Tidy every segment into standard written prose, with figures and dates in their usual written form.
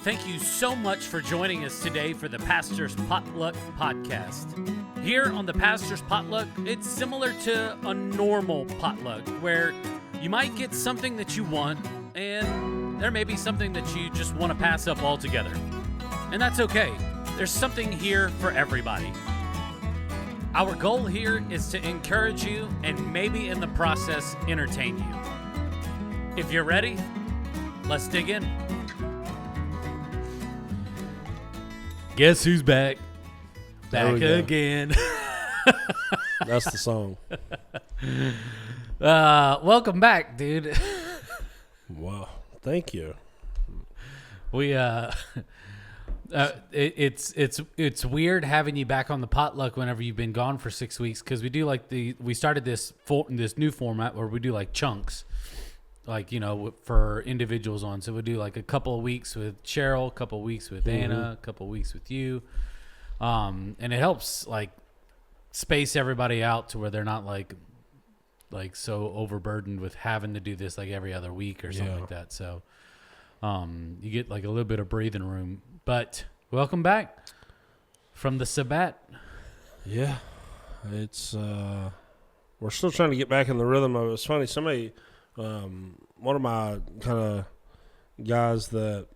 thank you so much for joining us today for the Pastor's Potluck Podcast. Here on the Pastor's Potluck, it's similar to a normal potluck where you might get something that you want and there may be something that you just want to pass up altogether. And that's okay. There's something here for everybody. Our goal here is to encourage you and maybe in the process entertain you. If you're ready, let's dig in. Guess who's back? Back again. That's the song. Welcome back, dude. Wow. Thank you. We it's weird having you back on the potluck whenever you've been gone for 6 weeks, because we do we started this new format where we do like chunks, like, you know, for individuals on. So we do like a couple of weeks with Cheryl, a couple of weeks with Anna, a couple of weeks with you, and it helps like space everybody out to where they're not like so overburdened with having to do this like every other week or something like that. So you get like a little bit of breathing room. But welcome back from the sabbat. Yeah, it's we're still trying to get back in the rhythm of it. It's funny, somebody, one of my kind of guys that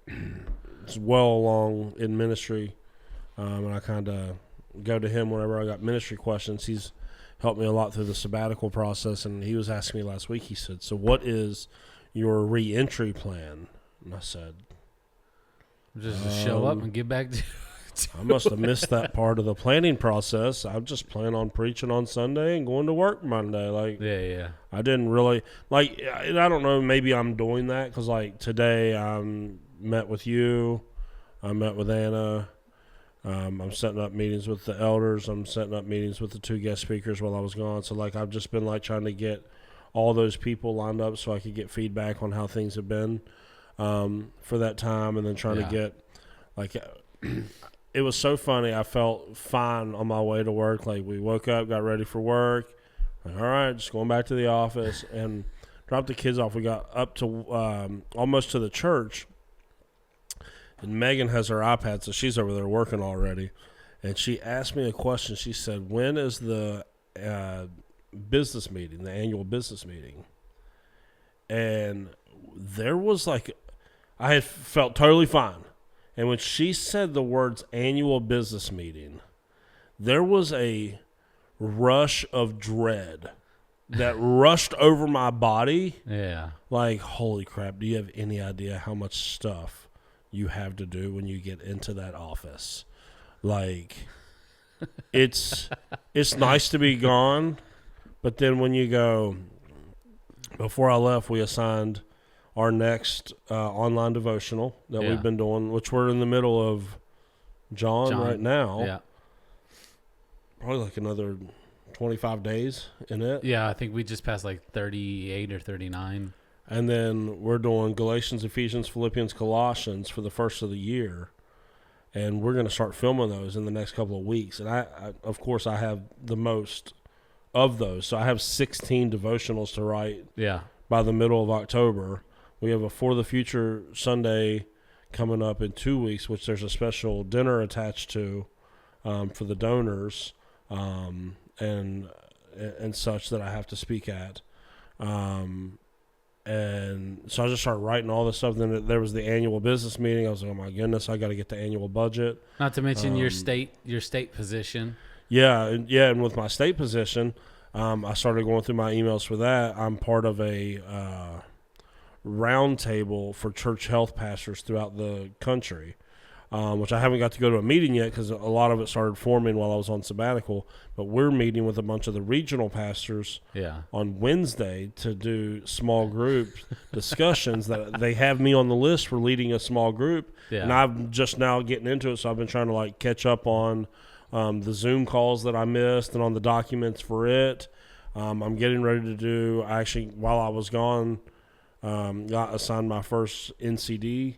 is well along in ministry, and I kind of go to him whenever I got ministry questions. He's helped me a lot through the sabbatical process, and he was asking me last week, he said, so what is your re-entry plan? And I said, just show up and get back to I must have missed that part of the planning process. I just plan on preaching on Sunday and going to work Monday. Like, yeah. I didn't really like. I don't know. Maybe I'm doing that because, like, today I met with you. I met with Anna. I'm setting up meetings with the elders. I'm setting up meetings with the two guest speakers while I was gone. So, like, I've just been like trying to get all those people lined up so I could get feedback on how things have been for that time, and then trying to get like. It was so funny. I felt fine on my way to work. Like, we woke up, got ready for work. Like, all right, just going back to the office and dropped the kids off. We got up to almost to the church, and Megan has her iPad, so she's over there working already. And she asked me a question. She said, when is the business meeting, the annual business meeting? And there was like, I had felt totally fine. And when she said the words annual business meeting, there was a rush of dread that rushed over my body. Yeah. Like, holy crap, do you have any idea how much stuff you have to do when you get into that office? Like, it's nice to be gone, but then when you go, before I left, we assigned our next online devotional that we've been doing, which we're in the middle of John right now. Yeah. Probably like another 25 days in it. Yeah, I think we just passed like 38 or 39. And then we're doing Galatians, Ephesians, Philippians, Colossians for the first of the year. And we're going to start filming those in the next couple of weeks. And I of course, I have the most of those. So I have 16 devotionals to write by the middle of October. We have a For the Future Sunday coming up in 2 weeks, which there's a special dinner attached to for the donors and such that I have to speak at. And so I just started writing all this stuff. Then there was the annual business meeting. I was like, oh, my goodness, I got to get the annual budget. Not to mention your state position. Yeah, and with my state position, I started going through my emails for that. I'm part of a roundtable for church health pastors throughout the country, which I haven't got to go to a meeting yet because a lot of it started forming while I was on sabbatical. But we're meeting with a bunch of the regional pastors on Wednesday to do small group discussions. That they have me on the list for leading a small group, and I'm just now getting into it. So I've been trying to like catch up on the Zoom calls that I missed and on the documents for it. I'm getting ready to do. Actually, while I was gone, got assigned my first NCD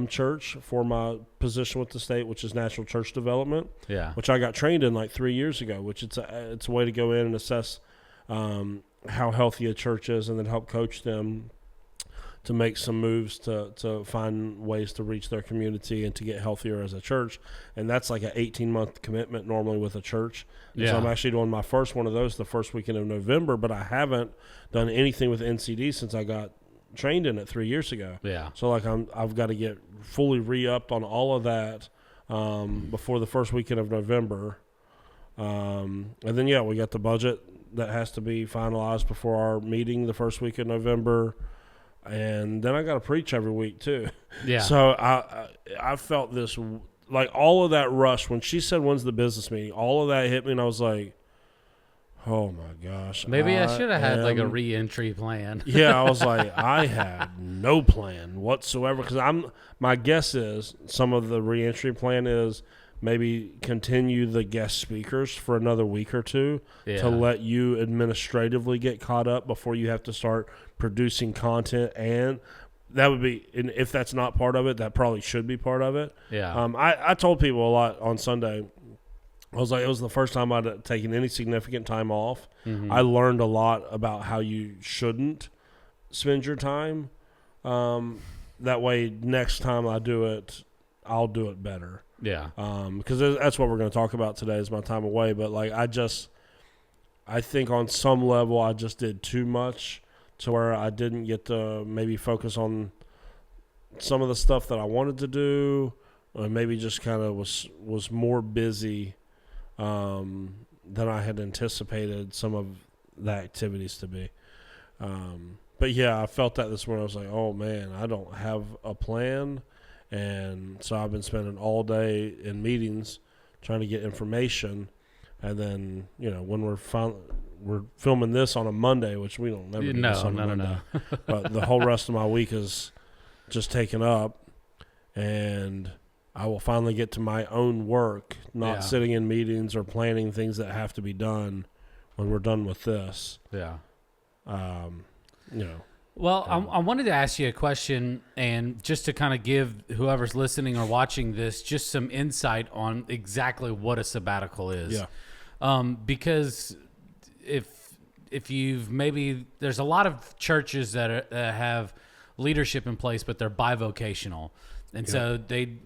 church for my position with the state, which is National Church Development, which I got trained in like 3 years ago, which it's a way to go in and assess how healthy a church is and then help coach them to make some moves to find ways to reach their community and to get healthier as a church. And that's like an 18-month commitment normally with a church. Yeah. So I'm actually doing my first one of those the first weekend of November, but I haven't done anything with NCD since I got trained in it 3 years ago. Yeah. So like I've got to get fully re-upped on all of that before the first weekend of November. And then, we got the budget that has to be finalized before our meeting the first week of November. And then I got to preach every week too. Yeah. So I felt this, like all of that rush. When she said, when's the business meeting? All of that hit me and I was like, oh my gosh. Maybe I should have had like a re-entry plan. Yeah, I was like, I had no plan whatsoever because my guess is some of the re-entry plan is maybe continue the guest speakers for another week or two to let you administratively get caught up before you have to start producing content. And that would be, and if that's not part of it, that probably should be part of it. Yeah. I told people a lot on Sunday. I was like, it was the first time I'd taken any significant time off. Mm-hmm. I learned a lot about how you shouldn't spend your time. That way, next time I do it, I'll do it better. Yeah. Because that's what we're going to talk about today is my time away. But like, I think on some level I just did too much to where I didn't get to maybe focus on some of the stuff that I wanted to do, or maybe just kind of was more busy than I had anticipated some of the activities to be. But yeah, I felt that this morning. I was like, oh man, I don't have a plan. And so I've been spending all day in meetings trying to get information. And then, when we're filming this on a Monday, which we don't never do this on a Monday. But the whole rest of my week is just taken up. And I will finally get to my own work, not sitting in meetings or planning things that have to be done when we're done with this. Yeah. Well, I wanted to ask you a question, and just to kind of give whoever's listening or watching this just some insight on exactly what a sabbatical is. Yeah. Because if you've there's a lot of churches that have leadership in place, but they're bivocational. And so they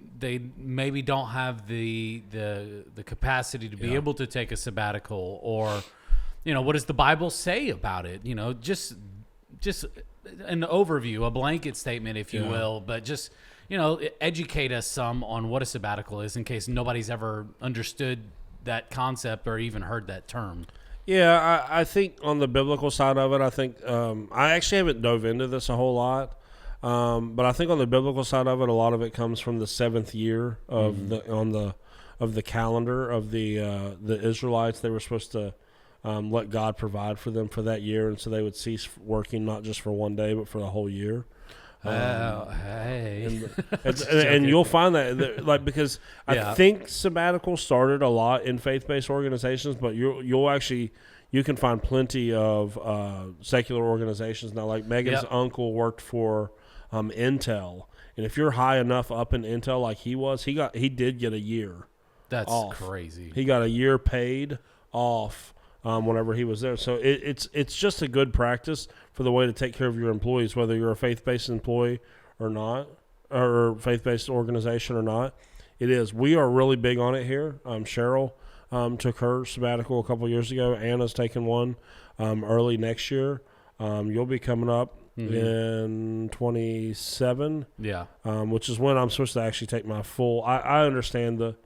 maybe don't have the capacity to be able to take a sabbatical, or, what does the Bible say about it? Just an overview, a blanket statement, if you will, but just, educate us some on what a sabbatical is in case nobody's ever understood that concept or even heard that term. Yeah, I think on the biblical side of it, I think I actually haven't dove into this a whole lot. But I think on the biblical side of it, a lot of it comes from the seventh year of the calendar of the Israelites. They were supposed to let God provide for them for that year, and so they would cease working not just for one day but for the whole year. Hey, and you'll find that like because I think sabbatical started a lot in faith-based organizations, but you can find plenty of secular organizations now. Like Megan's uncle worked for Intel, and if you're high enough up in Intel like he was, he did get a year. That's off. Crazy. He got a year paid off whenever he was there. So it's just a good practice for the way to take care of your employees, whether you're a faith-based employee or not, or faith-based organization or not. It is. We are really big on it here. Cheryl took her sabbatical a couple years ago. Anna's taking one early next year. You'll be coming up in 27, which is when I'm supposed to actually take my full. I understand the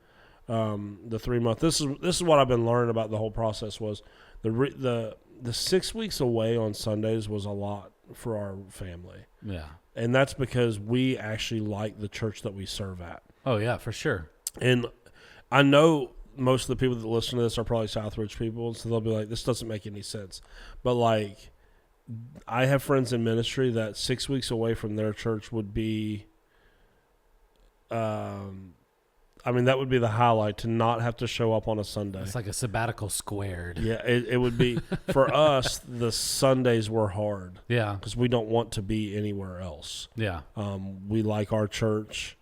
3 month. This is what I've been learning about the whole process. Was the 6 weeks away on Sundays was a lot for our family. Yeah, and that's because we actually like the church that we serve at. Oh yeah, for sure. And I know most of the people that listen to this are probably Southridge people, so they'll be like, "This doesn't make any sense." But like, I have friends in ministry that 6 weeks away from their church would be, that would be the highlight, to not have to show up on a Sunday. It's like a sabbatical squared. Yeah, it would be. For us, the Sundays were hard. Yeah. Because we don't want to be anywhere else. Yeah. We like our church.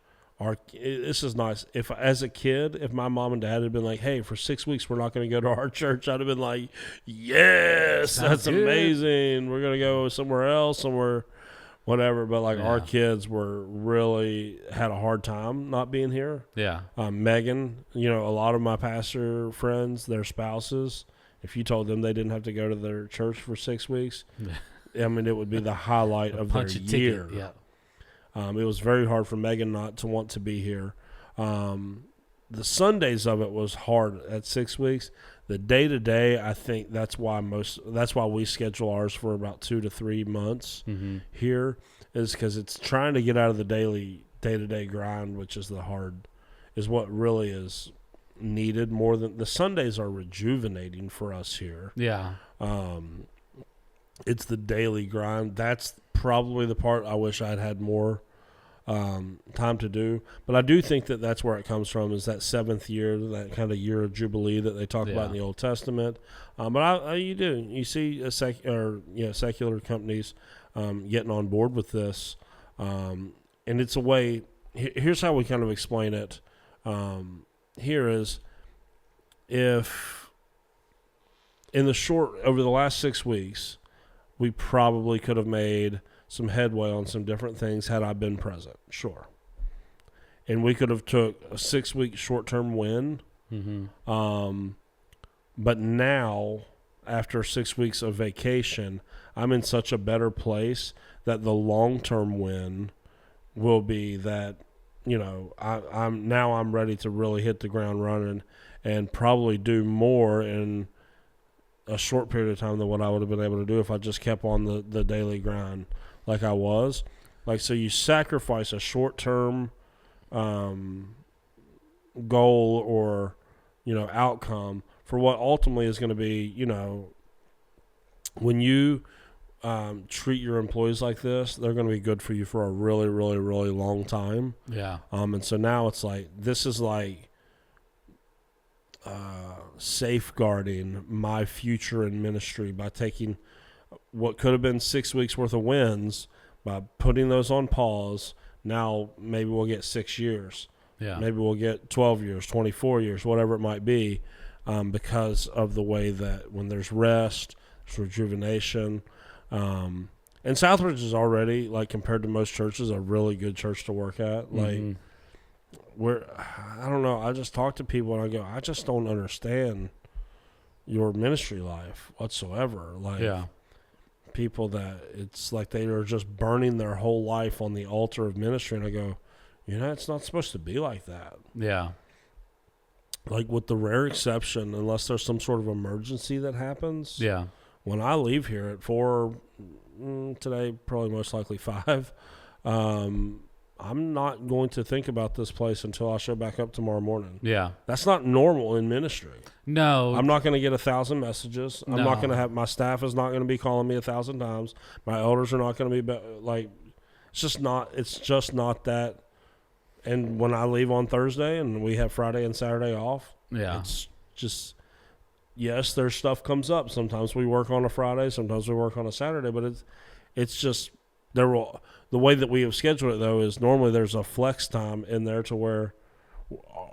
This is nice. If as a kid, if my mom and dad had been like, "Hey, for 6 weeks we're not going to go to our church," I'd have been like, "Yes, that's amazing. We're going to go somewhere else, somewhere whatever. But like Yeah. our kids had a hard time not being here. Yeah. Megan, a lot of my pastor friends, their spouses, if you told them they didn't have to go to their church for 6 weeks, I mean, it would be the highlight of their year. Yeah. It was very hard for Megan not to want to be here. The Sundays of it was hard at 6 weeks. The day-to-day, I think that's why we schedule ours for about 2 to 3 months here, is because it's trying to get out of the day-to-day grind, which is is what really is needed more than the Sundays are rejuvenating for us here. Yeah. It's the daily grind. That's probably the part I wish I'd had more time to do. But I do think that that's where it comes from, is that seventh year, that kind of year of Jubilee that they talk about in the Old Testament. But you see secular companies getting on board with this. And it's a way, here's how we kind of explain it. Here is, if over the last 6 weeks, we probably could have made some headway on some different things had I been present, sure. And we could have took a 6-week short-term win. But now, after 6 weeks of vacation, I'm in such a better place that the long-term win will be that, I'm ready to really hit the ground running and probably do more in a short period of time than what I would have been able to do if I just kept on the daily grind like I was. Like, so you sacrifice a short-term goal or, outcome for what ultimately is going to be, when you treat your employees like this, they're going to be good for you for a really, really, really long time. Yeah. And so now it's like, this is like safeguarding my future in ministry by taking what could have been 6 weeks worth of wins, by putting those on pause. Now maybe we'll get 6 years. Yeah. Maybe we'll get 12 years, 24 years, whatever it might be, because of the way that when there's rest, there's rejuvenation. And Southridge is already, like, compared to most churches, a really good church to work at. Like, I don't know, I just talk to people and I go, I just don't understand your ministry life whatsoever. Like, people that it's like they are just burning their whole life on the altar of ministry, and I go, it's not supposed to be like that. Yeah. Like, with the rare exception, unless there's some sort of emergency that happens. Yeah. When I leave here at 4, today probably most likely 5, I'm not going to think about this place until I show back up tomorrow morning. Yeah. That's not normal in ministry. No. I'm not going to get 1,000 messages. I'm not going to have, my staff is not going to be calling me 1,000 times. My elders are not going to be, like, it's just not that. And when I leave on Thursday and we have Friday and Saturday off, it's just, yes, there's stuff comes up. Sometimes we work on a Friday, sometimes we work on a Saturday, but it's just, the way that we have scheduled it, though, is normally there's a flex time in there to where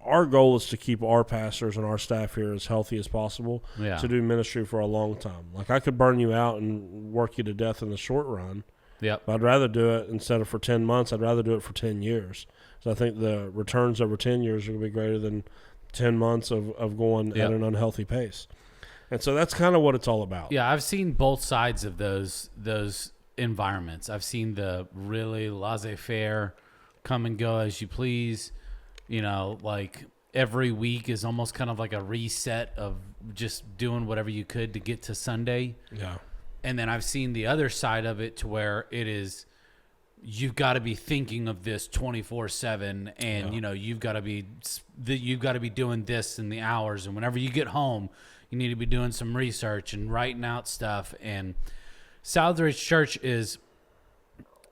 our goal is to keep our pastors and our staff here as healthy as possible to do ministry for a long time. Like, I could burn you out and work you to death in the short run. Yep. But I'd rather do it, instead of for 10 months, I'd rather do it for 10 years. So I think the returns over 10 years are going to be greater than 10 months of going at an unhealthy pace. And so that's kind of what it's all about. Yeah, I've seen both sides of those environments. I've seen the really laissez-faire, come and go as you please. Like, every week is almost kind of like a reset of just doing whatever you could to get to Sunday. Yeah. And then I've seen the other side of it, to where it is, you've got to be thinking of this 24/7, and you've got to be doing this in the hours, and whenever you get home, you need to be doing some research and writing out stuff. And Southridge Church is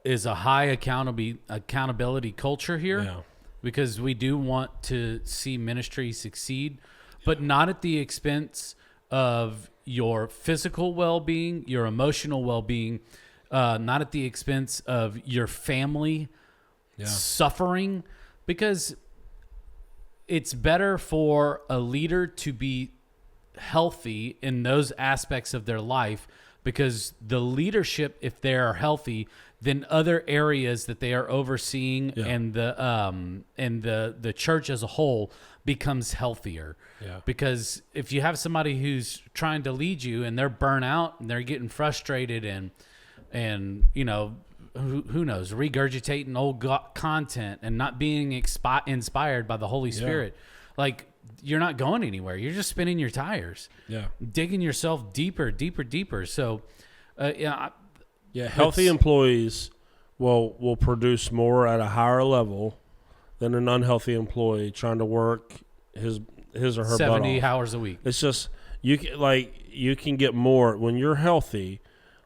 a high accountability culture here, because we do want to see ministry succeed, but not at the expense of your physical well-being, your emotional well-being, not at the expense of your family suffering, because it's better for a leader to be healthy in those aspects of their life, because the leadership, if they are healthy, then other areas that they are overseeing and the church as a whole becomes healthier. Yeah. Because if you have somebody who's trying to lead you and they're burnt out and they're getting frustrated and you know, who knows, regurgitating old content and not being inspired by the Holy Spirit, like, you're not going anywhere. You're just spinning your tires. Yeah. Digging yourself deeper. So, healthy employees will produce more at a higher level than an unhealthy employee trying to work his or her 70 hours a week. It's just you can get more when you're healthy.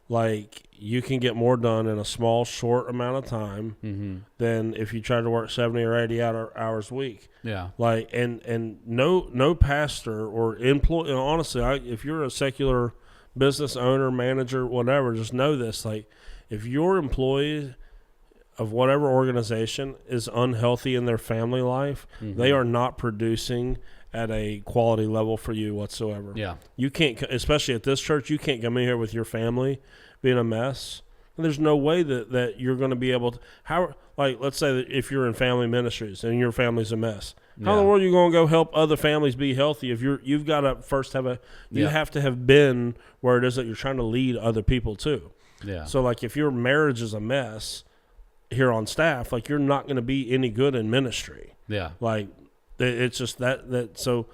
Like, you can get more done in a small, short amount of time than if you try to work 70 or 80 hours a week. Yeah. Like, and no pastor or employee, honestly, if you're a secular business owner, manager, whatever, just know this. Like, if your employee of whatever organization is unhealthy in their family life, they are not producing at a quality level for you whatsoever. Yeah. You can't, especially at this church, you can't come in here with your family being a mess. And there's no way that you're going to be able to, like, let's say that if you're in family ministries and your family's a mess, how in the world are you going to go help other families be healthy if you've got to first have you have to have been where it is that you're trying to lead other people too. Yeah. So, like, if your marriage is a mess here on staff, like, you're not going to be any good in ministry. Yeah. Like, it's just that so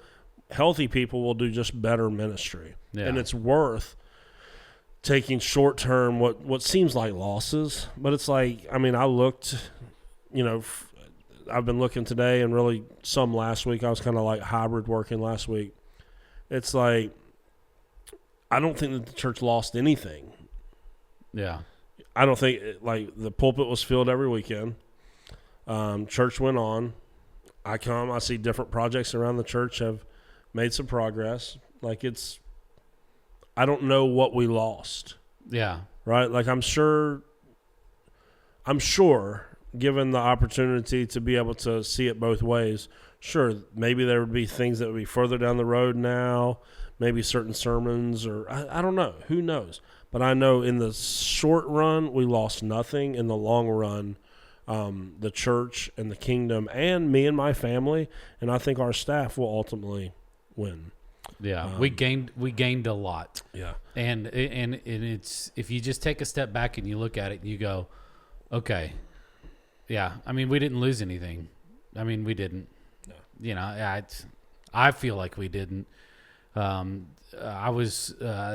healthy people will do just better ministry. Yeah. And it's worth taking short term what seems like losses, but it's like, I mean, I looked, I've been looking today and really some last week. I was kind of like hybrid working last week. It's like, I don't think that the church lost anything. Yeah. I don't think, like, the pulpit was filled every weekend. Church went on. I see different projects around the church have made some progress. Like, I don't know what we lost. Yeah. Right? Like, I'm sure, given the opportunity to be able to see it both ways, sure, maybe there would be things that would be further down the road now, maybe certain sermons, or I don't know. Who knows? But I know in the short run, we lost nothing. In the long run, the church and the kingdom and me and my family, and I think our staff will ultimately win. Yeah, we gained a lot. Yeah, and it's, if you just take a step back and you look at it and you go, okay, yeah, I mean, we didn't lose anything. I mean, we didn't. No. I feel like we didn't. I was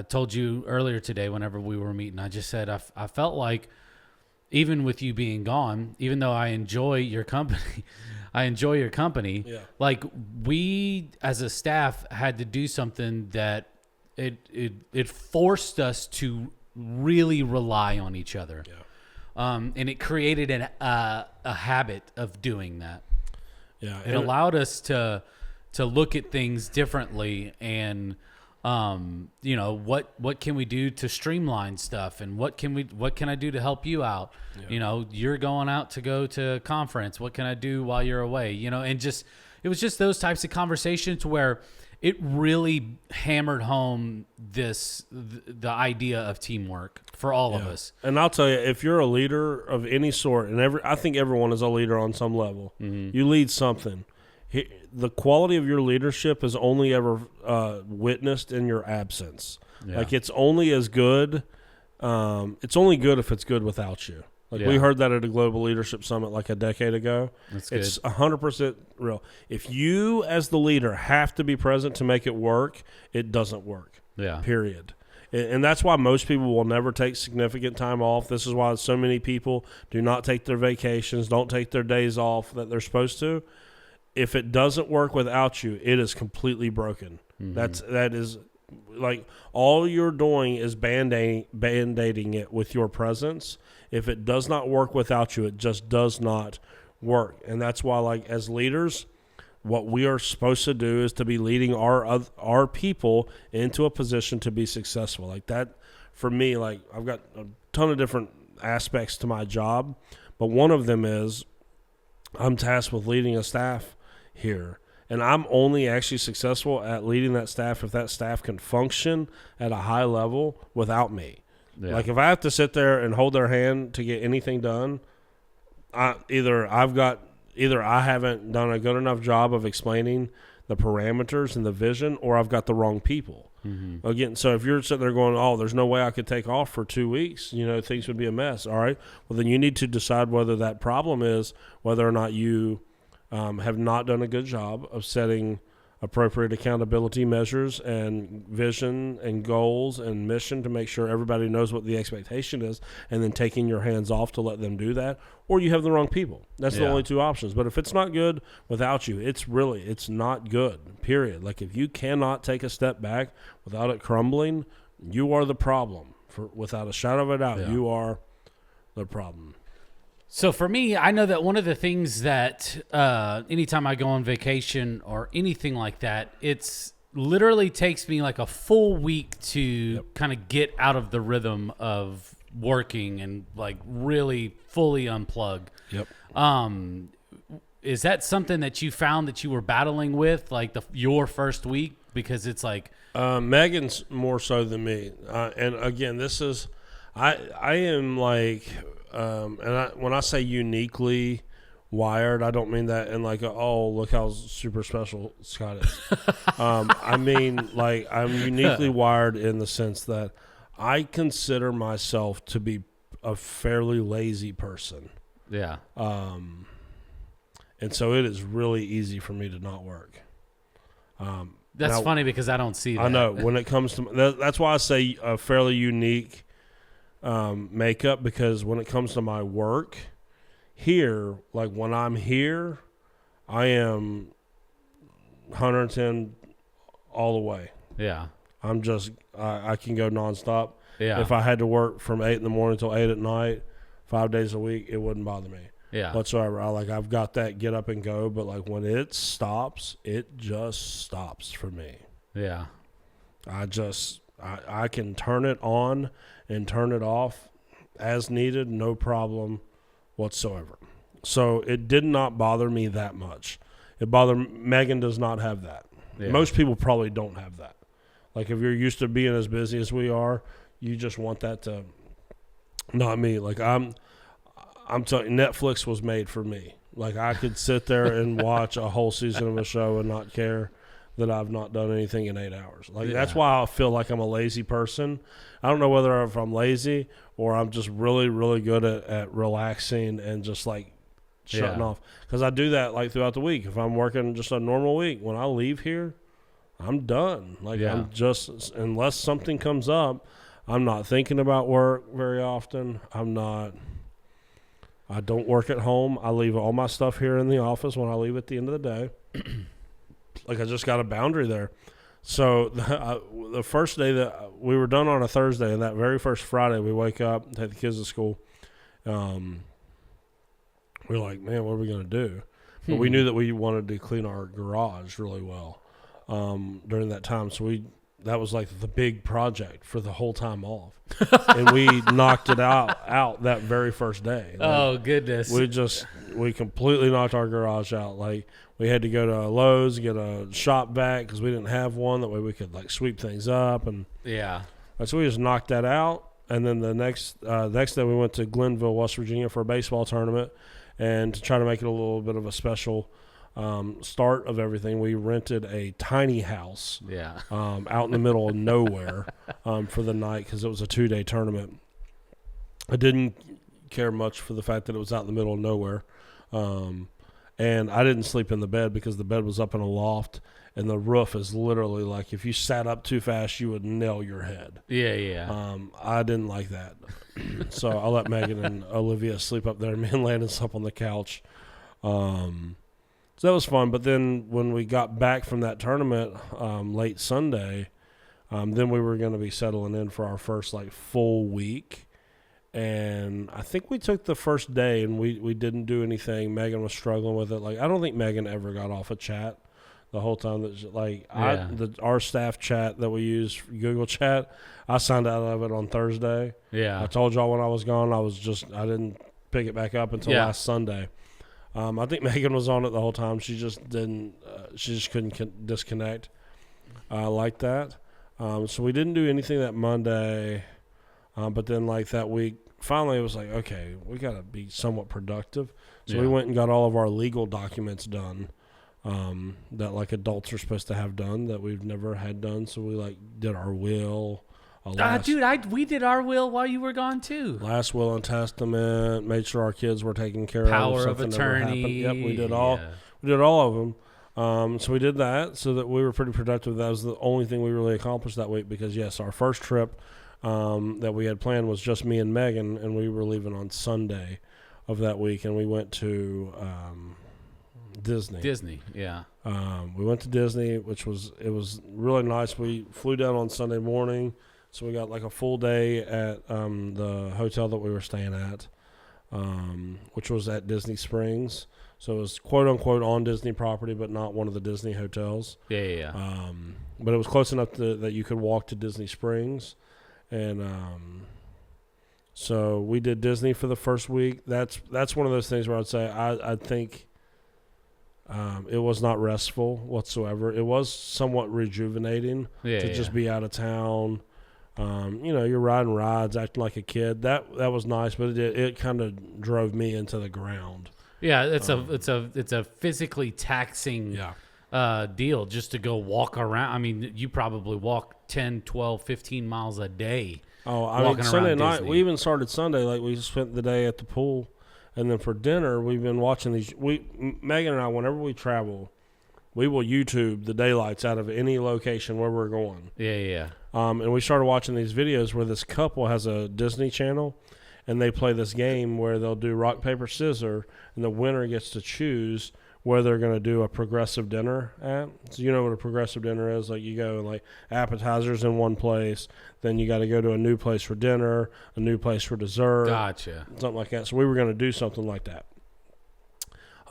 told you earlier today whenever we were meeting, I just said I felt like, even with you being gone, even though I enjoy your company, yeah. Like, we as a staff had to do something that it forced us to really rely on each other. Yeah. And it created a habit of doing that. Yeah. It allowed us to look at things differently and what can we do to streamline stuff, and what can I do to help you out? Yeah. You're going out to go to a conference. What can I do while you're away? And it was just those types of conversations where it really hammered home the idea of teamwork for all of us. And I'll tell you, if you're a leader of any sort, and I think everyone is a leader on some level, you lead something. The quality of your leadership is only ever witnessed in your absence. Yeah. Like, it's only as good. It's only good if it's good without you. Like, we heard that at a global leadership summit like a decade ago. That's good. It's 100% real. If you as the leader have to be present to make it work, it doesn't work. Yeah. Period. And that's why most people will never take significant time off. This is why so many people do not take their vacations, don't take their days off that they're supposed to. If it doesn't work without you, it is completely broken. Mm-hmm. That is like, all you're doing is band-aiding it with your presence. If it does not work without you, it just does not work. And that's why, like, as leaders, what we are supposed to do is to be leading our people into a position to be successful. Like, that, for me, like, I've got a ton of different aspects to my job, but one of them is I'm tasked with leading a staff here, and I'm only actually successful at leading that staff if that staff can function at a high level without me. Yeah. Like if I have to sit there and hold their hand to get anything done, either I haven't done a good enough job of explaining the parameters and the vision, or I've got the wrong people. Mm-hmm. Again, so if you're sitting there going, oh, there's no way I could take off for 2 weeks, things would be a mess. All right. Well, then you need to decide whether that problem is whether or not you have not done a good job of setting appropriate accountability measures and vision and goals and mission to make sure everybody knows what the expectation is, and then taking your hands off to let them do that, or you have the wrong people. That's the only two options. But if it's not good without you, it's not good, period. Like if you cannot take a step back without it crumbling, you are the problem. Without a shadow of a doubt, you are the problem. So for me, I know that one of the things that anytime I go on vacation or anything like that, it's literally takes me like a full week to kind of get out of the rhythm of working and like really fully unplug. Yep. Is that something that you found that you were battling with, like your first week? Because it's like Megan's more so than me, and again, this is I am like. When I say uniquely wired, I don't mean that in like, look how super special Scott is. I mean, like, I'm uniquely wired in the sense that I consider myself to be a fairly lazy person. Yeah. And so it is really easy for me to not work. That's funny because I don't see that. I know. When it comes to that's why I say a fairly unique makeup, because when it comes to my work here, like when I'm here, I am 110 all the way. Yeah. I'm just, I can go nonstop. Yeah. If I had to work from 8 in the morning till 8 at night, 5 days a week, it wouldn't bother me. Yeah. Whatsoever. I've got that get up and go, but like when it stops, it just stops for me. Yeah. I can turn it on and turn it off as needed, no problem whatsoever. So it did not bother me that much. Megan does not have that. Yeah. Most people probably don't have that. Like if you're used to being as busy as we are, you just want that to. Not me. Like I'm telling you, Netflix was made for me. Like I could sit there and watch a whole season of a show and not care that I've not done anything in 8 hours. Like that's why I feel like I'm a lazy person. I don't know whether if I'm lazy or I'm just really, really good at relaxing and just like shutting off. Because I do that like throughout the week. If I'm working just a normal week, when I leave here, I'm done. Like I'm just, unless something comes up, I'm not thinking about work very often. I don't work at home. I leave all my stuff here in the office when I leave at the end of the day. Like I just got a boundary there. So the first day that we were done on a Thursday, and that very first Friday we wake up, take the kids to school. We're like, man, what are we going to do? But we knew that we wanted to clean our garage really well during that time. So that was like the big project for the whole time off. And we knocked it out that very first day. Like, oh, goodness. We completely knocked our garage out. Like we had to go to Lowe's, get a shop vac because we didn't have one. That way we could like sweep things up. And so we just knocked that out. And then the next day we went to Glenville, West Virginia for a baseball tournament. And to try to make it a little bit of a special start of everything, we rented a tiny house out in the middle of nowhere for the night because it was a 2-day tournament. I didn't care much for the fact that it was out in the middle of nowhere. And I didn't sleep in the bed because the bed was up in a loft, and the roof is literally like if you sat up too fast, you would nail your head. Yeah. I didn't like that. So I let Megan and Olivia sleep up there. Me and Landon slept on the couch. So that was fun. But then when we got back from that tournament late Sunday, then we were going to be settling in for our first like full week. And I think we took the first day and we didn't do anything. Megan was struggling with it. Like I don't think Megan ever got off a chat the whole time. That like our staff chat that we use, Google Chat, I signed out of it on Thursday. Yeah, I told y'all when I was gone, I didn't pick it back up until last Sunday. I think Megan was on it the whole time. She just didn't. She just couldn't disconnect like that. So we didn't do anything that Monday. But then like that week, finally it was like, okay, we got to be somewhat productive. So we Yeah. went and got all of our legal documents done. That like adults are supposed to have done that we've never had done. So we like did our will, Dude, we did our will while you were gone too. last will and testament, made sure our kids were taken care Power of. of Something never attorney. happened. Yep, we did all. Yeah. We did all of them. So we did that, so that we were pretty productive. That was the only thing we really accomplished that week because yes, our first trip that we had planned was just me and Megan, and we were leaving on Sunday of that week, and we went to Disney. Disney, yeah. We went to Disney, which was really nice. We flew down on Sunday morning, so we got like a full day at the hotel that we were staying at, which was at Disney Springs. So it was quote unquote on Disney property, but not one of the Disney hotels. Yeah. But it was close enough that you could walk to Disney Springs, and so we did Disney for the first week. That's one of those things where I'd say I think. It was not restful whatsoever. It was somewhat rejuvenating to just be out of town. You're riding rides, acting like a kid. That was nice, but it kind of drove me into the ground. Yeah, it's a physically taxing deal just to go walk around. I mean, you probably walk 10, 12, 15 miles a day. Oh, I mean, Sunday night, Disney. we even started Sunday, like we spent the day at the pool. And then for dinner, we've been watching these. Megan and I, whenever we travel, we will YouTube the daylights out of any location where we're going. Yeah. And we started watching these videos where this couple has a Disney Channel, and they play this game where they'll do rock, paper, scissors, and the winner gets to choose where they're going to do a progressive dinner at. So you know what a progressive dinner is? Like you go and like appetizers in one place, then you got to go to a new place for dinner, a new place for dessert. Gotcha. Something like that. So we were going to do something like that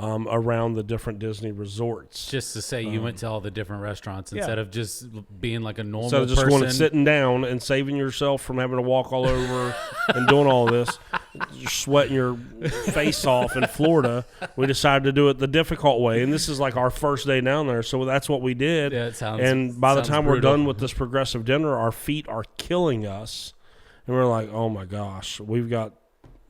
around the different Disney resorts. Just to say you went to all the different restaurants instead of just being like a normal So just person. going and sitting down and saving yourself from having to walk all over and doing all this, you're sweating your face off in Florida. We decided to do it the difficult way, and this is like our first day down there, so that's what we did. Yeah, it sounds. And by the time brutal. we're done with this progressive dinner, our feet are killing us, and we're like, oh my gosh, we've got.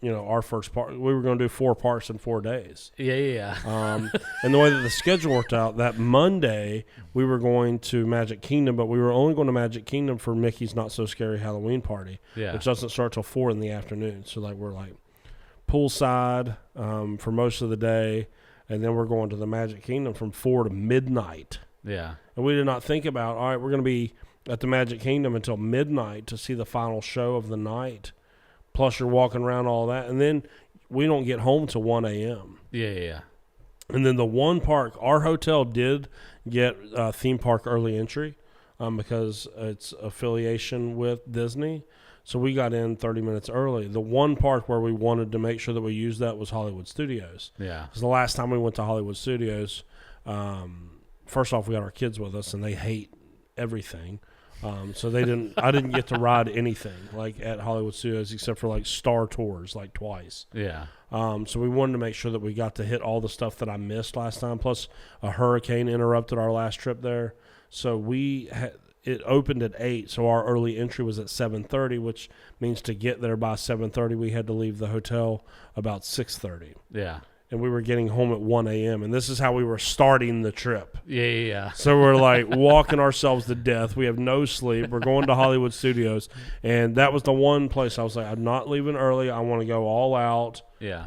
Our first part, we were going to do 4 parts in 4 days. Yeah. And the way that the schedule worked out, that Monday we were going to Magic Kingdom, but we were only going to Magic Kingdom for Mickey's Not So Scary Halloween Party, which doesn't start till 4 in the afternoon. So like we're like poolside for most of the day, and then we're going to the Magic Kingdom from 4 to midnight. Yeah. And we did not think about, all right, we're going to be at the Magic Kingdom until midnight to see the final show of the night. Plus, you're walking around all that. And then we don't get home till 1 a.m. Yeah. And then the one park, our hotel did get theme park early entry because it's affiliation with Disney. So we got in 30 minutes early. The one park where we wanted to make sure that we used that was Hollywood Studios. Yeah. Because the last time we went to Hollywood Studios, first off, we got our kids with us, and they hate everything. So I didn't get to ride anything like at Hollywood Studios except for like Star Tours like twice. Yeah. So we wanted to make sure that we got to hit all the stuff that I missed last time. Plus a hurricane interrupted our last trip there. So it opened at 8. So our early entry was at 7:30, which means to get there by 7:30, we had to leave the hotel about 6:30. Yeah. And we were getting home at 1 a.m. And this is how we were starting the trip. Yeah. So we're like walking ourselves to death. We have no sleep. We're going to Hollywood Studios. And that was the one place I was like, I'm not leaving early. I want to go all out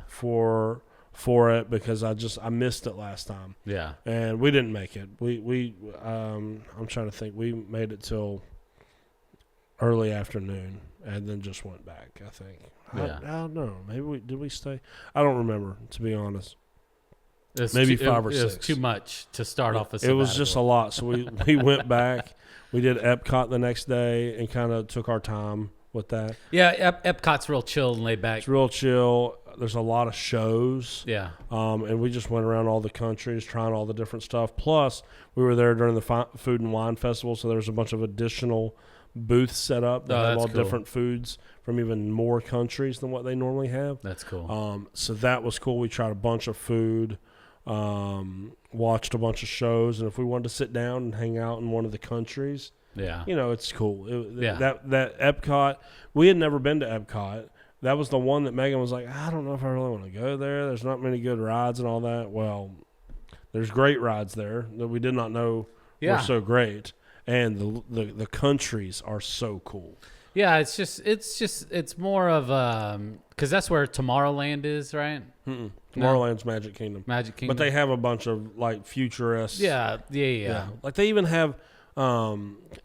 for it because I missed it last time. Yeah. And we didn't make it. I'm trying to think. We made it till early afternoon and then just went back, I think. Yeah. I don't know. Maybe did we stay? I don't remember, to be honest. Maybe 5 or 6. It was too much to start off a sabbatical. It was just a lot. So we went back. We did Epcot the next day and kind of took our time with that. Yeah, Epcot's real chill and laid back. It's real chill. There's a lot of shows. Yeah. And we just went around all the countries trying all the different stuff. Plus, we were there during the Food and Wine Festival, so there was a bunch of additional booths set up that have all different foods from even more countries than what they normally have. That's cool. So that was cool. We tried a bunch of food, watched a bunch of shows, and if we wanted to sit down and hang out in one of the countries, Yeah. It's cool. Yeah. That Epcot, we had never been to Epcot. That was the one that Megan was like, I don't know if I really want to go there. There's not many good rides and all that. Well, there's great rides there that we did not know were so great. And the countries are so cool. Yeah, it's more of because that's where Tomorrowland is, right? Tomorrowland's Magic Kingdom. Magic Kingdom. But they have a bunch of like futurist. Yeah. Like they even have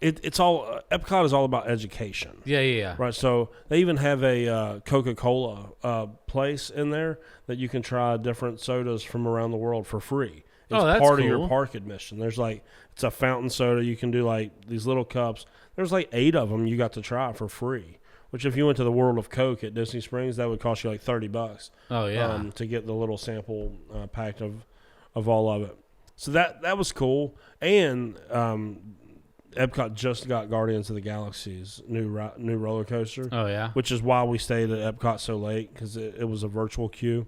it's all Epcot is all about education. Yeah. Right. So they even have a Coca-Cola place in there that you can try different sodas from around the world for free. It's that's part of cool. your park admission. There's it's a fountain soda. You can do like these little cups. There's like 8 of them you got to try for free. Which if you went to the World of Coke at Disney Springs, that would cost you like $30. Oh yeah. To get the little sample pack of all of it. So that was cool. And Epcot just got Guardians of the Galaxy's new roller coaster. Oh yeah. Which is why we stayed at Epcot so late, because it was a virtual queue.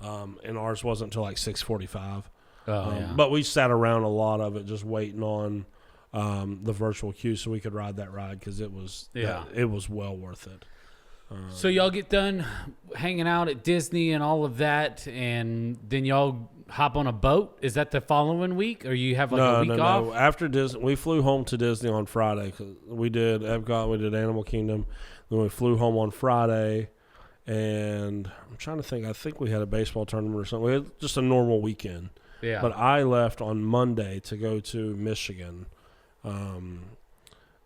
And ours wasn't until like 6:45. Oh yeah. But we sat around a lot of it just waiting on the virtual queue so we could ride that ride, because it was it was well worth it. So y'all get done hanging out at Disney and all of that, and then y'all hop on a boat? Is that the following week, or you have a week off? No. After Disney, we flew home to Disney on Friday. 'Cause we did Epcot, we did Animal Kingdom, then we flew home on Friday, and I'm trying to think. I think we had a baseball tournament or something. We had just a normal weekend. Yeah. But I left on Monday to go to Michigan.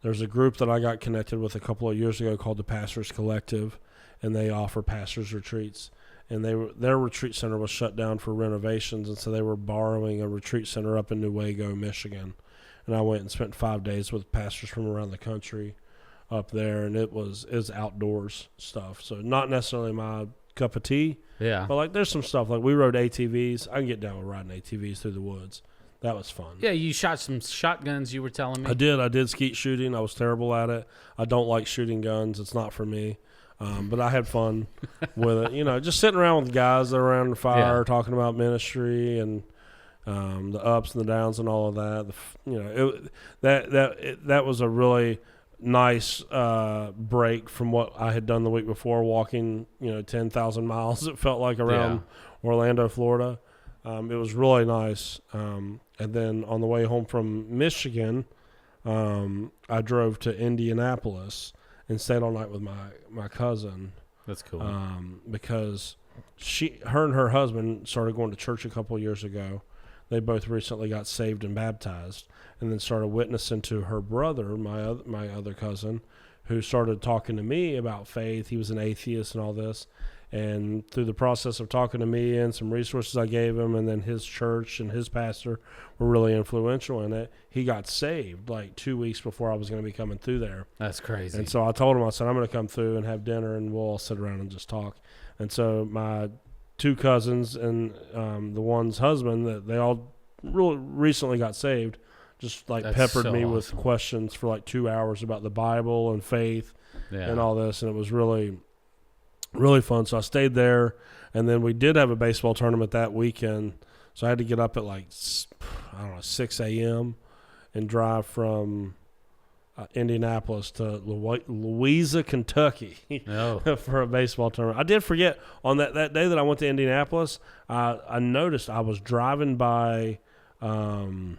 There's a group that I got connected with a couple of years ago called the Pastors Collective, and they offer pastors retreats. And their retreat center was shut down for renovations, and so they were borrowing a retreat center up in Newaygo, Michigan. And I went and spent 5 days with pastors from around the country up there, and it was outdoors stuff. So not necessarily my cup of tea. Yeah. But like there's some stuff like we rode ATVs. I can get down with riding ATVs through the woods. That was fun. Yeah, you shot some shotguns, you were telling me. I did skeet shooting. I was terrible at it. I don't like shooting guns. It's not for me. But I had fun with it. Just sitting around with guys around the fire, talking about ministry and the ups and the downs and all of that. That was a really nice break from what I had done the week before, walking 10,000 miles. It felt like around Orlando, Florida. It was really nice. And then on the way home from Michigan, I drove to Indianapolis and stayed all night with my cousin. That's cool. Because her and her husband started going to church a couple of years ago. They both recently got saved and baptized, and then started witnessing to her brother, my other cousin, who started talking to me about faith. He was an atheist and all this. And through the process of talking to me and some resources I gave him, and then his church and his pastor were really influential in it, he got saved like 2 weeks before I was going to be coming through there. That's crazy. And so I told him, I said, I'm going to come through and have dinner, and we'll all sit around and just talk. And so my 2 cousins and the one's husband, that they all really recently got saved, just like peppered me with questions for like 2 hours about the Bible and faith and all this. And it was really, really fun. So I stayed there, and then we did have a baseball tournament that weekend. So I had to get up at like, 6 a.m. and drive from Indianapolis to Louisa, Kentucky for a baseball tournament. I did forget on that day that I went to Indianapolis, I noticed I was driving by, the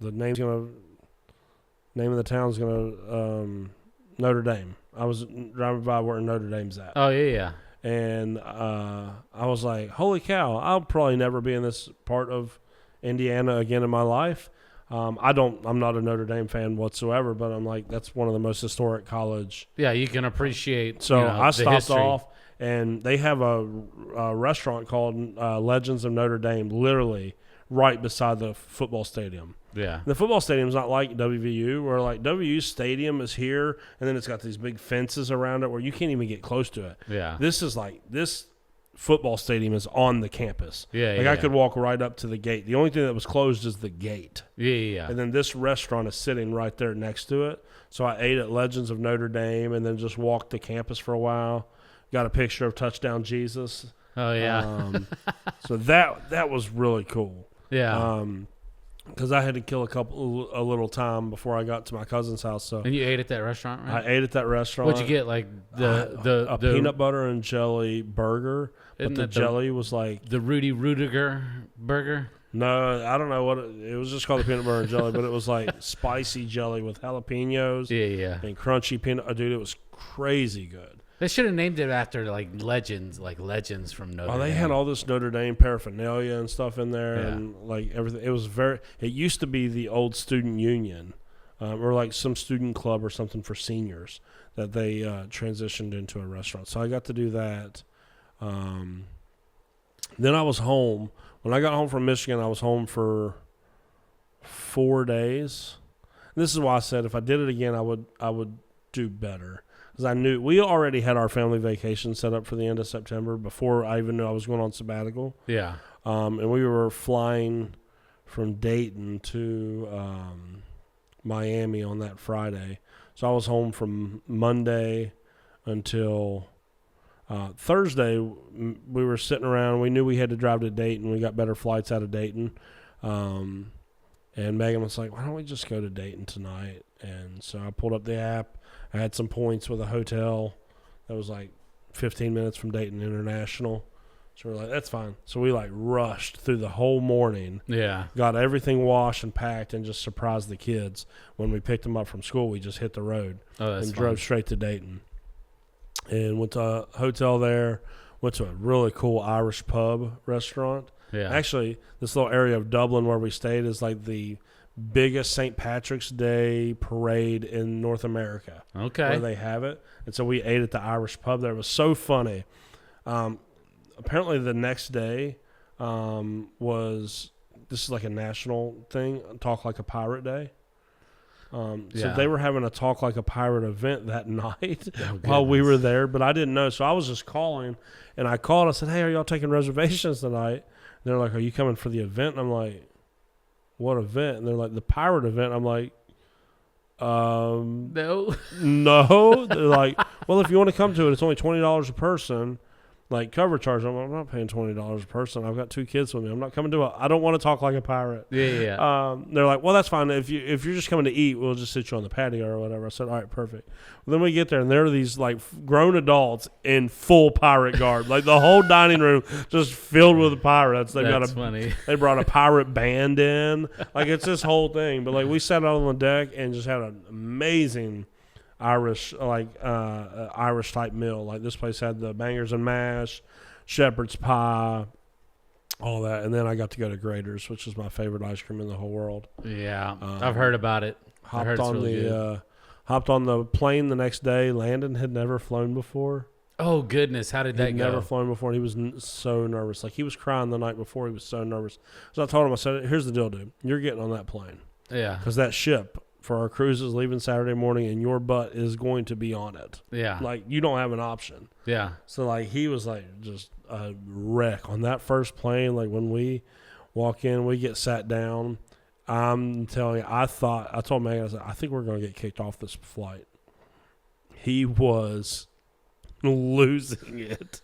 name of the town's gonna Notre Dame. I was driving by where Notre Dame's at. Oh yeah. And I was like, holy cow, I'll probably never be in this part of Indiana again in my life. I'm not a Notre Dame fan whatsoever, but I'm like, that's one of the most historic college. Yeah, you can appreciate. So I stopped history. off, and they have a restaurant called Legends of Notre Dame, literally right beside the football stadium. Yeah. The football stadium's not like WVU, where like WVU stadium is here, and then it's got these big fences around it where you can't even get close to it. Yeah. This football stadium is on the campus. Yeah. I could walk right up to the gate. The only thing that was closed is the gate. Yeah. And then this restaurant is sitting right there next to it. So I ate at Legends of Notre Dame and then just walked the campus for a while. Got a picture of Touchdown Jesus. Oh yeah. So that was really cool. Yeah. because I had to kill a little time before I got to my cousin's house. So And you ate at that restaurant, right? I ate at that restaurant. What'd you get? Like a peanut butter and jelly burger, but the jelly was like the Rudy Rudiger burger. No, I don't know what it was. Just called the peanut butter and jelly, but it was like spicy jelly with jalapenos. Yeah. And crunchy peanut. Dude, it was crazy good. They should have named it after legends from Notre Dame. They had all this Notre Dame paraphernalia and stuff in there, and like everything. It was It used to be the old student union, or like some student club or something for seniors that they transitioned into a restaurant. So I got to do that. Then I was home. When I got home from Michigan, I was home for 4 days. And this is why I said if I did it again, I would do better. Because I knew we already had our family vacation set up for the end of September before I even knew I was going on sabbatical. Yeah. And we were flying from Dayton to Miami on that Friday. So I was home from Monday until Thursday. We were sitting around. We knew we had to drive to Dayton. We got better flights out of Dayton. And Megan was like, why don't we just go to Dayton tonight? And so I pulled up the app. I had some points with a hotel that was like 15 minutes from Dayton International. So we're like, that's fine. So we like rushed through the whole morning. Yeah. Got everything washed and packed and just surprised the kids. When we picked them up from school, we just hit the road and drove straight to Dayton. And went to a hotel there. Went to a really cool Irish pub restaurant. Yeah. Actually, this little area of Dublin where we stayed is like the biggest St. Patrick's Day parade in North America. Okay. Where they have it. And so we ate at the Irish pub there. It was so funny. Apparently the next day this is like a national thing, Talk Like a Pirate Day. So they were having a Talk Like a Pirate event that night while we were there, but I didn't know. So I was just calling, and I called. I said, hey, are y'all taking reservations tonight? And they're like, are you coming for the event? And I'm like, what event? And they're like, the pirate event. I'm like, no. They're like, well, if you want to come to it, it's only $20 a person. Like cover charge. I'm not paying $20 a person. I've got 2 kids with me. I'm not coming to I don't want to talk like a pirate. Yeah. They're like, well, that's fine. If you're just coming to eat, we'll just sit you on the patio or whatever. I said, all right, perfect. Well, then we get there, and there are these like grown adults in full pirate garb, like the whole dining room just filled with pirates. That's funny. They brought a pirate band in. Like it's this whole thing. But like we sat out on the deck and just had an amazing Irish type meal. Like this place had the bangers and mash, shepherd's pie, all that, and then I got to go to Grater's, which is my favorite ice cream in the whole world. Yeah, I've heard about it. Hopped on the plane the next day. Landon had never flown before. Oh goodness, how did that go? Never flown before. And he was so nervous. Like he was crying the night before. He was so nervous. So I told him, I said, "Here's the deal, dude. You're getting on that plane. Yeah, because that ship." For our cruise is leaving Saturday morning, and your butt is going to be on it. Yeah. Like, you don't have an option. Yeah. So, like, he was, like, just a wreck. On that first plane, like, when we walk in, we get sat down. I'm telling you, I told Megan, I said, I think we're going to get kicked off this flight. He was losing it.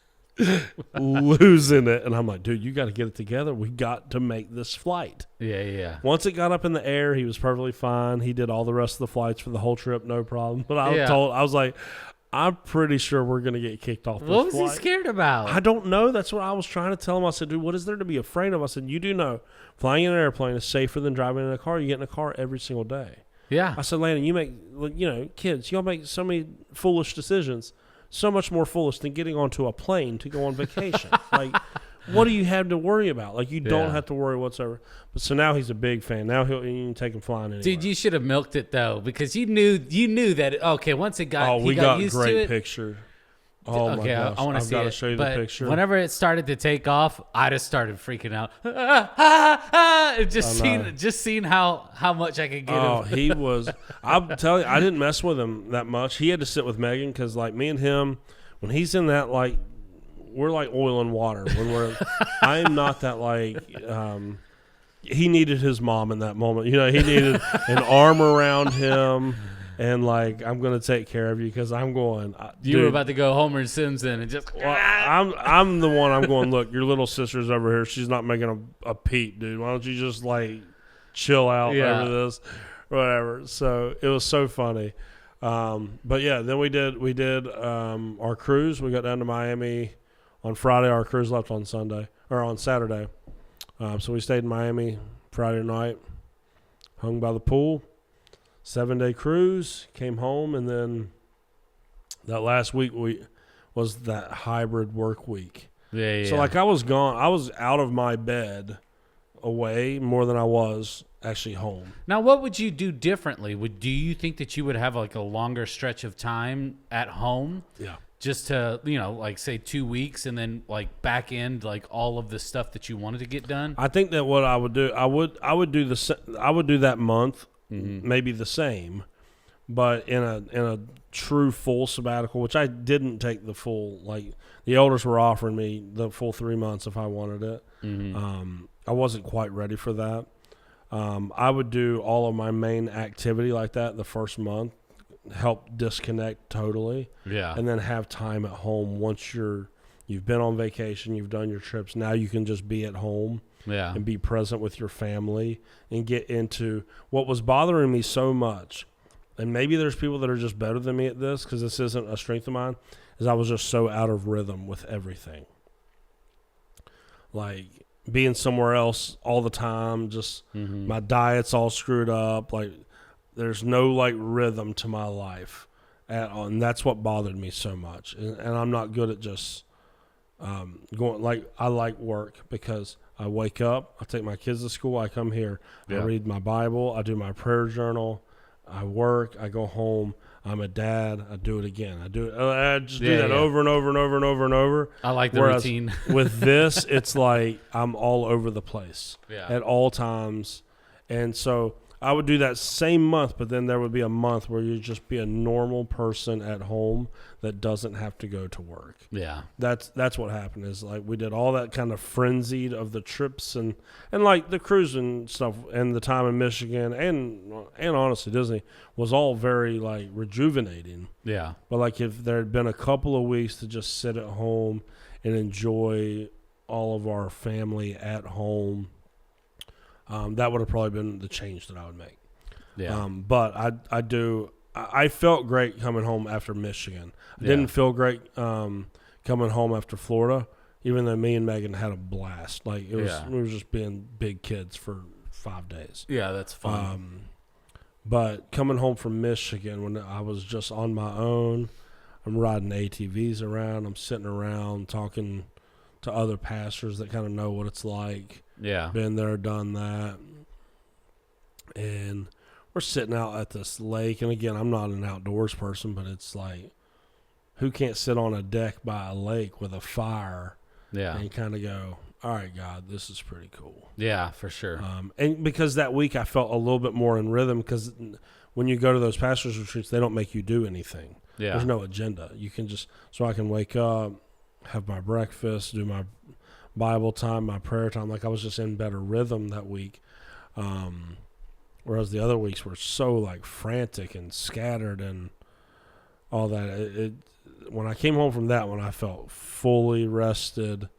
Losing it. And I'm like, dude, you got to get it together. We got to make this flight. Yeah. Once it got up in the air, he was perfectly fine. He did all the rest of the flights for the whole trip, no problem. But I was like, I'm pretty sure we're going to get kicked off this flight. What was he scared about? I don't know. That's what I was trying to tell him. I said, dude, what is there to be afraid of? I said, you do know flying in an airplane is safer than driving in a car. You get in a car every single day. Yeah. I said, Landon, you make, kids, y'all make so many foolish decisions. So much more foolish than getting onto a plane to go on vacation. Like, what do you have to worry about? Like, you don't have to worry whatsoever. But so now he's a big fan. Now you can take him flying anywhere. Dude, you should have milked it though, because you knew that. Okay, once it got, we got used great to it. Picture. Oh okay, my gosh! I want to see it. I've got to show you the picture. Whenever it started to take off, I just started freaking out. Just seeing how much I could get him. Oh, he was. I'm telling you, I didn't mess with him that much. He had to sit with Megan because, like, me and him, when he's in that, like, we're like oil and water. I'm not that like. He needed his mom in that moment. He needed an arm around him. And, like, I'm going to take care of you because I'm going. You were about to go Homer Simpson and just. Well, I'm the one. I'm going, look, your little sister's over here. She's not making a peep, dude. Why don't you just, like, chill out over this, whatever. So it was so funny. But yeah, then we did our cruise. We got down to Miami on Friday. Our cruise left on Saturday. So we stayed in Miami Friday night, hung by the pool, 7-day cruise, came home, and then that last week was that hybrid work week. Yeah. So like I was gone. I was out of my bed away more than I was actually home. Now, what would you do differently? Do you think that you would have like a longer stretch of time at home? Yeah. Just to, like say 2 weeks and then like back end like all of the stuff that you wanted to get done? I think that what I would do, I would do that month, maybe the same, but in a true full sabbatical, which I didn't take the full, like the elders were offering me the full 3 months if I wanted it. I wasn't quite ready for that. I would do all of my main activity like that the first month, help disconnect totally, and then have time at home. Once you've been on vacation, you've done your trips, now you can just be at home and be present with your family and get into what was bothering me so much. And maybe there's people that are just better than me at this because this isn't a strength of mine, is I was just so out of rhythm with everything. Like being somewhere else all the time, just my diet's all screwed up. Like there's no like rhythm to my life at all. And that's what bothered me so much. And I'm not good at just going, like I like work because I wake up, I take my kids to school, I come here, I read my Bible, I do my prayer journal, I work, I go home, I'm a dad, I do it again. I do that over and over and over and over and over. I like the routine. With this, it's like I'm all over the place at all times. And so I would do that same month, but then there would be a month where you just be a normal person at home that doesn't have to go to work. Yeah. That's what happened is like we did all that kind of frenzied of the trips and like the cruise and stuff and the time in Michigan and honestly Disney was all very like rejuvenating. Yeah. But like if there had been a couple of weeks to just sit at home and enjoy all of our family at home, that would have probably been the change that I would make. Yeah. But I felt great coming home after Michigan. I didn't feel great coming home after Florida, even though me and Megan had a blast. Like we were just being big kids for 5 days. Yeah, that's fun. But coming home from Michigan when I was just on my own, I'm riding ATVs around, I'm sitting around talking to other pastors that kind of know what it's like. Yeah. Been there, done that. And we're sitting out at this lake. And again, I'm not an outdoors person, but it's like, who can't sit on a deck by a lake with a fire and kind of go, all right, God, this is pretty cool. Yeah, for sure. And because that week I felt a little bit more in rhythm because when you go to those pastors' retreats, they don't make you do anything. Yeah. There's no agenda. You can just, so I can wake up, have my breakfast, do my Bible time, my prayer time. Like I was just in better rhythm that week. Whereas the other weeks were so like frantic and scattered and all that. When I came home from that one, I felt fully rested,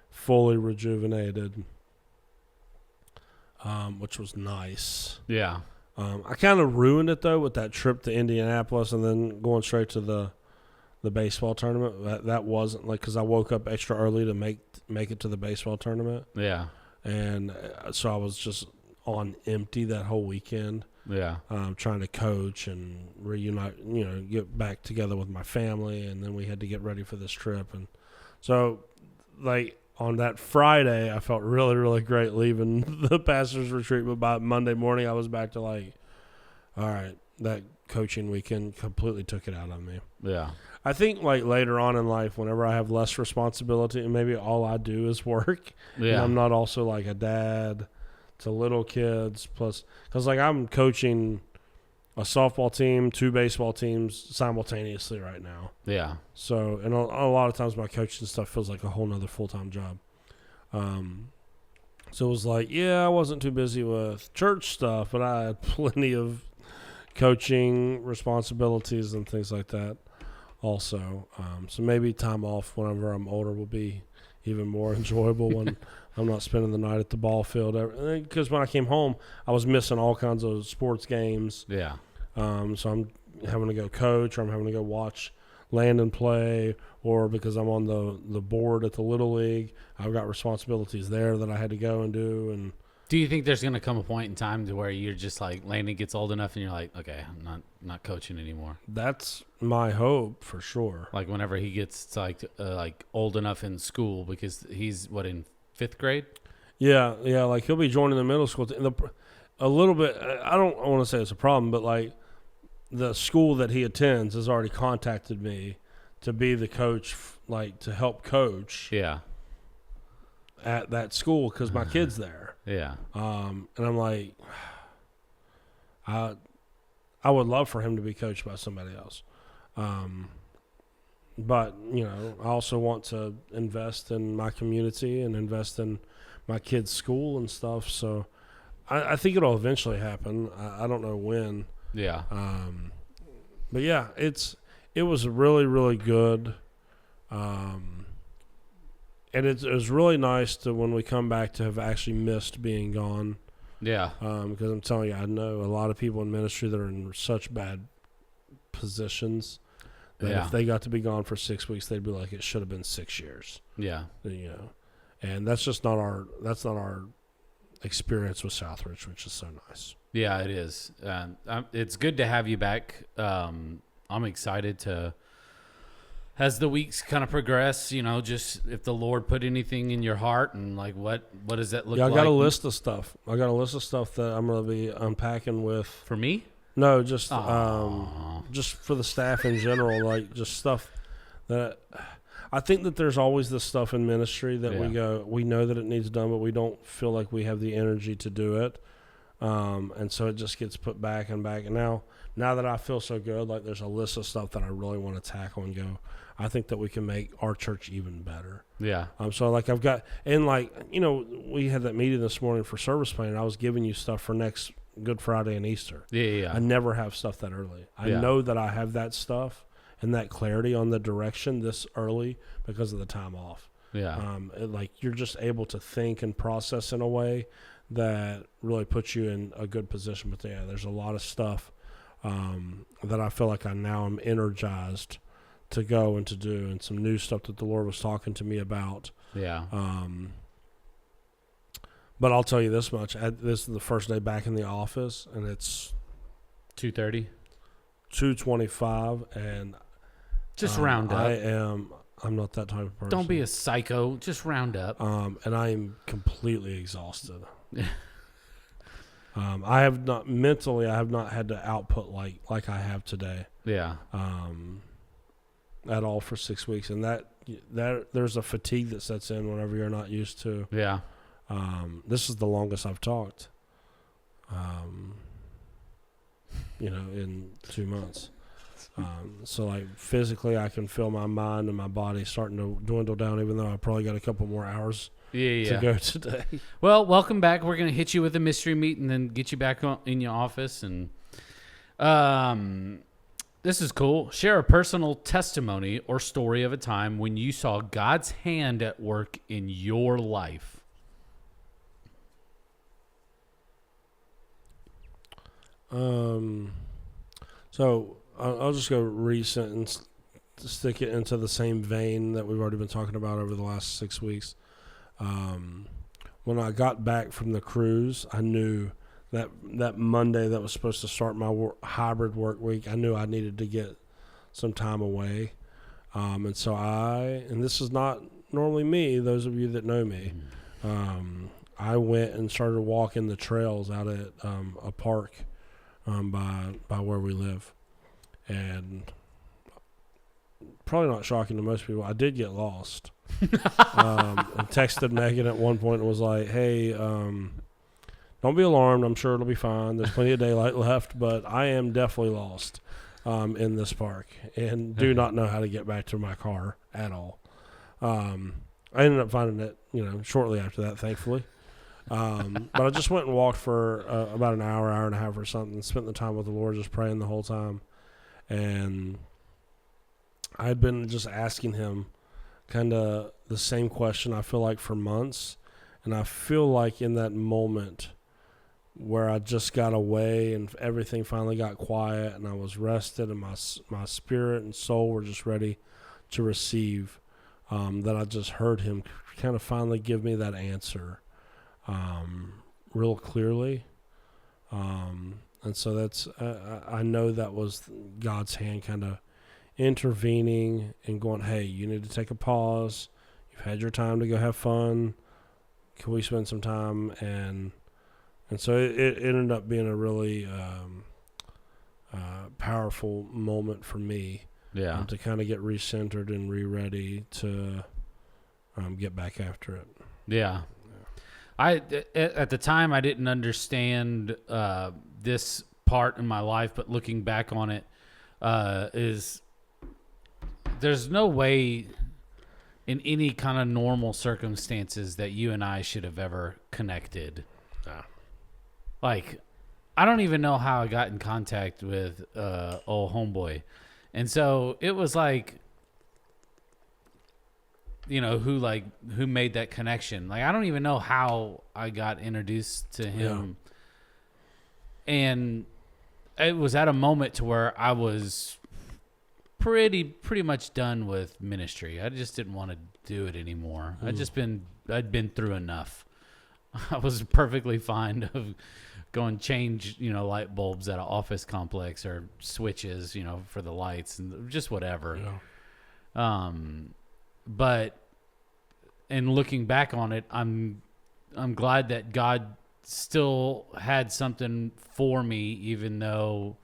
fully rejuvenated, which was nice. Yeah. I kind of ruined it though with that trip to Indianapolis and then going straight to the baseball tournament. That wasn't like because I woke up extra early to make it to the baseball tournament. Yeah, and so I was just on empty that whole weekend. Yeah, trying to coach and reunite, get back together with my family, and then we had to get ready for this trip. And so, like on that Friday, I felt really, really great leaving the pastor's retreat. But by Monday morning, I was back to like, all right, that coaching weekend completely took it out of me. Yeah. I think like later on in life, whenever I have less responsibility and maybe all I do is work, and I'm not also like a dad to little kids plus, because like I'm coaching a softball team, 2 baseball teams simultaneously right now. Yeah. So, and a lot of times my coaching stuff feels like a whole nother full-time job. So it was like, I wasn't too busy with church stuff, but I had plenty of coaching responsibilities and things like that also. So maybe time off whenever I'm older will be even more enjoyable when I'm not spending the night at the ball field. Because when I came home, I was missing all kinds of sports games. Yeah. So I'm having to go coach, or I'm having to go watch Landon play, or because I'm on the board at the Little League, I've got responsibilities there that I had to go and do. And do you think there's going to come a point in time to where you're just like Landon gets old enough and you're like, okay, I'm not coaching anymore? That's my hope for sure. Like whenever he gets like old enough in school, because he's in 5th grade. Yeah. Like he'll be joining the middle school. A little bit. I don't want to say it's a problem, but like the school that he attends has already contacted me to be the coach, like to help coach. Yeah. At that school because my kid's there. Yeah. And I'm like, I would love for him to be coached by somebody else. But, I also want to invest in my community and invest in my kid's school and stuff. So I think it'll eventually happen. I don't know when. Yeah. But yeah, it was really, really good. And it was really nice to, when we come back, to have actually missed being gone. Yeah. Because I'm telling you, I know a lot of people in ministry that are in such bad positions that if they got to be gone for 6 weeks, they'd be like, it should have been 6 years. Yeah. And that's just not our experience with Southridge, which is so nice. Yeah, it is. It's good to have you back. I'm excited to, as the weeks kind of progress, just if the Lord put anything in your heart, and like what does that look like? Yeah, I got a list of stuff. That I'm going to be unpacking with. For me? No, just for the staff in general, like just stuff that I think that there's always this stuff in ministry that we know that it needs done, but we don't feel like we have the energy to do it. And so it just gets put back and back. And now that I feel so good, like there's a list of stuff that I really want to tackle and go, I think that we can make our church even better. Yeah. So like I've got, and like, we had that meeting this morning for service planning. I was giving you stuff for next Good Friday and Easter. Yeah. I never have stuff that early. I know that I have that stuff and that clarity on the direction this early because of the time off. Yeah. Like you're just able to think and process in a way that really puts you in a good position. But yeah, there's a lot of stuff that I feel like I now am energized to go and to do, and some new stuff that the Lord was talking to me about. Yeah. But I'll tell you this much: this is the first day back in the office, and it's 2:30, 2:25, and just round up. I'm not that type of person. Don't be a psycho. Just round up. And I am completely exhausted. I have not had to output like I have today. Yeah. At all for 6 weeks, and that there's a fatigue that sets in whenever you're not used to. Yeah. This is the longest I've talked. In 2 months. So like physically, I can feel my mind and my body starting to dwindle down, even though I probably got a couple more hours to go today. Well, welcome back. We're going to hit you with a mystery meet and then get you back in your office. And this is cool. Share a personal testimony or story of a time when you saw God's hand at work in your life. So I'll just go recent and stick it into the same vein that we've already been talking about over the last 6 weeks. When I got back from the cruise, I knew that Monday that was supposed to start my hybrid work week, I knew I needed to get some time away. And so and this is not normally me, those of you that know me, I went and started walking the trails out at a park by where we live. And probably not shocking to most people, I did get lost. And texted Megan at one point and was like, hey, don't be alarmed. I'm sure it'll be fine. There's plenty of daylight left, but I am definitely lost in this park and do not know how to get back to my car at all. I ended up finding it, shortly after that, thankfully. But I just went and walked for about an hour and a half or something, spent the time with the Lord just praying the whole time. And I had been just asking him kind of the same question, I feel like, for months. And I feel like in that moment where I just got away and everything finally got quiet and I was rested and my spirit and soul were just ready to receive, that I just heard him kind of finally give me that answer real clearly. And so that's I know that was God's hand kind of intervening and going, hey, you need to take a pause. You've had your time to go have fun. Can we spend some time? And so it ended up being a really powerful moment for me. Yeah. To kind of get recentered and re-ready to get back after it. Yeah. I at the time I didn't understand this part in my life, but looking back on it, is there's no way in any kind of normal circumstances that you and I should have ever connected. Yeah. Like, I don't even know how I got in contact with old homeboy. And so it was like, you know, who made that connection. Like, I don't even know how I got introduced to him. Yeah. And it was at a moment to where I was pretty much done with ministry. I just didn't want to do it anymore. I'd been through enough. I was perfectly fine of going change, you know, light bulbs at an office complex or switches, you know, for the lights and just whatever. Yeah. But in looking back on it, I'm glad that God still had something for me, even though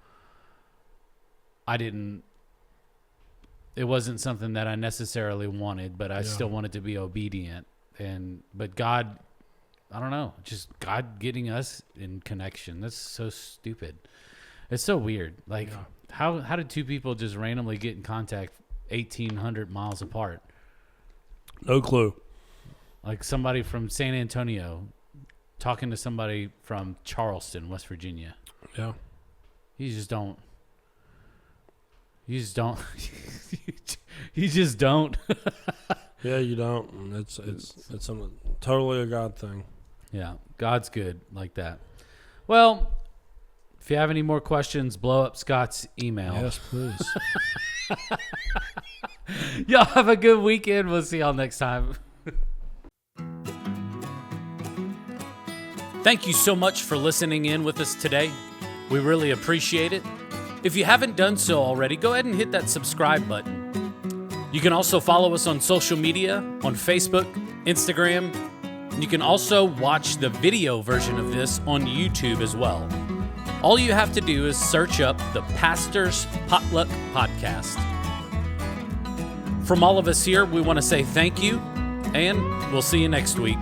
it wasn't something that I necessarily wanted, but I still wanted to be obedient. But God, I don't know, just God getting us in connection. That's so stupid. It's so weird. Like, how did two people just randomly get in contact 1,800 miles apart? No clue. Like somebody from San Antonio talking to somebody from Charleston, West Virginia. Yeah. You just don't. You just don't. Yeah, you don't. It's something totally a God thing. Yeah, God's good like that. Well, if you have any more questions, blow up Scott's email. Yes, please. Y'all have a good weekend. We'll see y'all next time. Thank you so much for listening in with us today. We really appreciate it. If you haven't done so already, go ahead and hit that subscribe button. You can also follow us on social media, on Facebook, Instagram. You can also watch the video version of this on YouTube as well. All you have to do is search up the Pastor's Potluck Podcast. From all of us here, we want to say thank you, and we'll see you next week.